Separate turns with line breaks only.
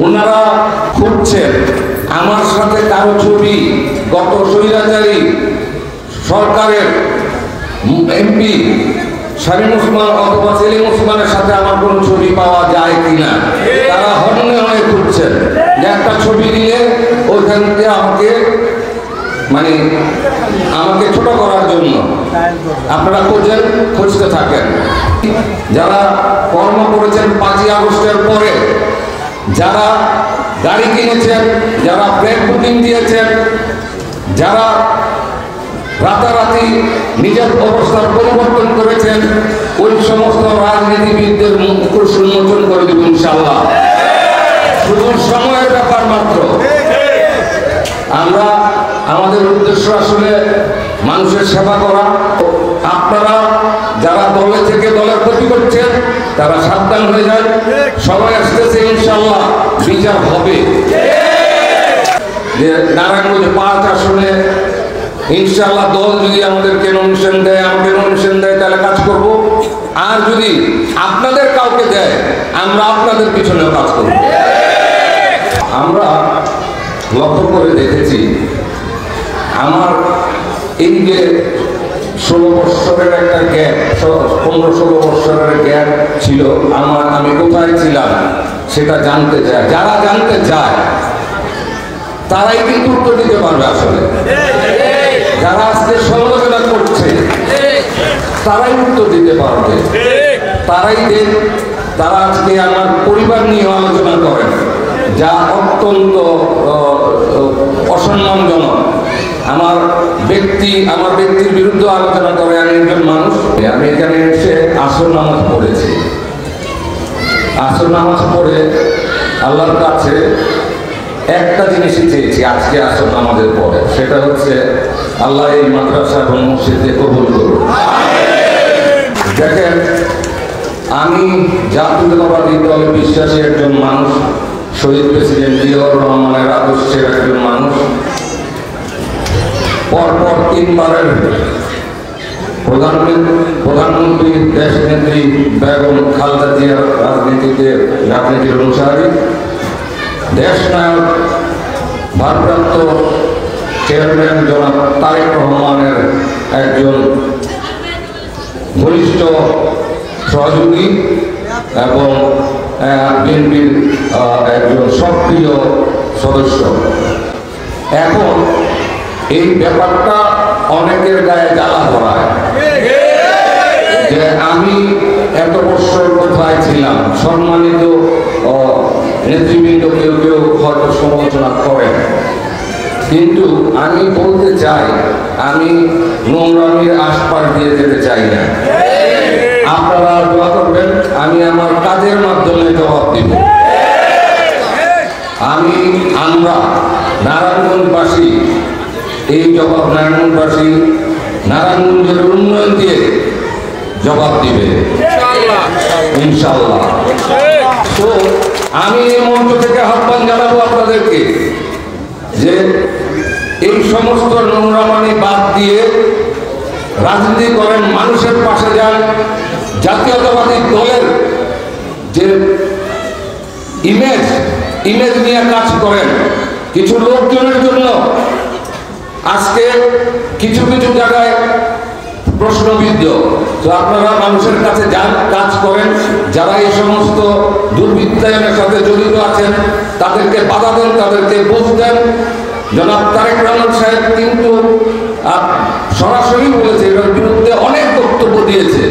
ওনারা খুঁজছেন আমার সাথে কারো ছবি গত স্বৈরাচারী সরকারের এমপি শামীম ওসমান অথবা সেলিম ওসমানের সাথে আমার কোনো ছবি পাওয়া যায় কিনা। তারা হন্যে হয়ে খুঁজছেন যে একটা ছবি নিয়ে ওইখান থেকে আমাকে ছোট করার জন্য আপনারা খুঁজতে থাকেন। যারা কর্ম করেছেন 5ই আগস্টের পরে, যারা গাড়ি কিনেছেন, যারা ব্রেক বুকিং দিয়েছেন, যারা রাতারাতি নিজের অবস্থার পরিবর্তন করেছেন, ওই সমস্ত রাজনীতিবিদদের মুখোশ উন্মোচন করে দেব ইনশাআল্লাহ। শুধু সময়ের ব্যাপার মাত্র। আমরা আমাদের উদ্দেশ্য আসলে মানুষের সেবা করা। আপনারা যারা দলে থেকে দলের ক্ষতি করছেন তারা সাবধান হয়ে যায়। সবাই আসতেছে ইনশাআল্লাহ, বিচার হবে। যে নারায়ণগঞ্জ 5 আসনে ইনশাআল্লাহ দল যদি আমাদেরকে নমিনেশন দেয়, তাহলে কাজ করব। আর যদি আপনাদের কাউকে দেয়, আমরা আপনাদের পিছনেও কাজ করব। আমরা লক্ষ্য করে দেখেছি, আমার এই যে 16 বৎসরের একটা গ্যাপ, 15-16 বৎসরের গ্যাপ ছিল, আমি কোথায় ছিলাম সেটা জানতে চায়। যারা জানতে চায় তারাই কিন্তু উত্তর দিতে পারবে। আসলে যারা আজকে সমালোচনা করছে তারাই উত্তর দিতে পারবে। তারা আজকে আমার পরিবার নিয়ে আলোচনা করেন, যা অত্যন্ত অসম্মানজনক। আমার ব্যক্তির বিরুদ্ধে আলোচনা করে। আমি একজন মানুষ, আমি এখানে এসে আসর নামাজ পড়েছি। আসর নামাজ পড়ে আল্লাহর কাছে একটা জিনিসই চেয়েছি আজকে আসর নামাজের পরে, সেটা হচ্ছে আল্লাহ এই মাদ্রাসা এবং মসজিদে কবুল করুন। দেখেন, আমি জাতীয়তাবাদী দলে বিশ্বাসী একজন মানুষ, শহীদ প্রেসিডেন্ট জিয়াউর রহমানের আদর্শের একজন মানুষ। পরপর 3 বারের প্রধানমন্ত্রী দেশনেত্রী বেগম খালেদা জিয়ার রাজনীতির অনুসারী, দেশ নায়ক ভারপ্রাপ্ত চেয়ারম্যান জনাব তারেক রহমানের একজন ঘনিষ্ঠ সহযোগী এবং বিএনপির একজন সক্রিয় সদস্য। এখন এই ব্যাপারটা অনেকের গায়ে জ্বালা ধরায় যে আমি এত বছর কোথায় ছিলাম। সম্মানিত নেতৃবৃন্দ কেউ হয়তো সমালোচনা করেন, কিন্তু আমি বলতে চাই, আমি নোংরামির আশপাশ দিয়ে যেতে চাই না। আপনারা দোয়া করবেন, আমি আমার কাজের মাধ্যমে জবাব দিব। আমরা নারায়ণগঞ্জবাসী এই জবাব নারায়ণগঞ্জের উন্নয়ন দিয়ে জবাব দিবে ইনশাআল্লাহ। তো আমি এই মঞ্চ থেকে আহ্বান জানাবো আপনাদেরকে যে এই সমস্ত নোংরামানি বাদ দিয়ে রাজনীতি করেন, মানুষের পাশে যান। জাতীয়তাবাদী দলের যে ইমেজ নিয়ে কাজ করেন। কিছু লোকজনের জন্য আজকে কিছু জায়গায় প্রশ্নবিদ্ধ। তো আপনারা মানুষের কাছে যান, কাজ করেন। যারা এই সমস্ত দুর্বৃত্তায়নের সাথে জড়িত আছেন তাদেরকে বাধা দেন, তাদেরকে বুঝ দেন। জনাব তারেক রহমান সাহেব কিন্তু সরাসরি বলেছে, এটার বিরুদ্ধে অনেক বক্তব্য দিয়েছে।